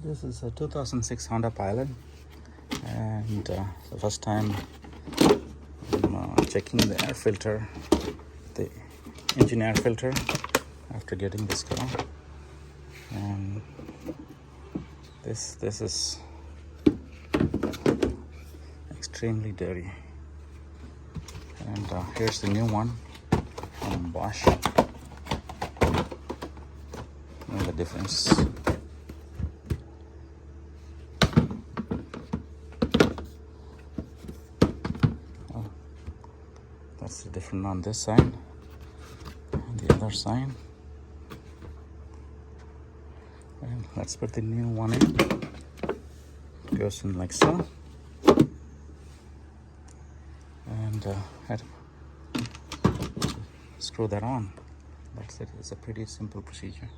This is a 2006 Honda Pilot, and the first time I'm checking the air filter, the engine air filter after getting this car. And this is extremely dirty. And here's the new one from Bosch. Know the difference. That's the difference on this side and the other side. And let's put the new one in. It goes in like so. And screw that on. That's it. It's a pretty simple procedure.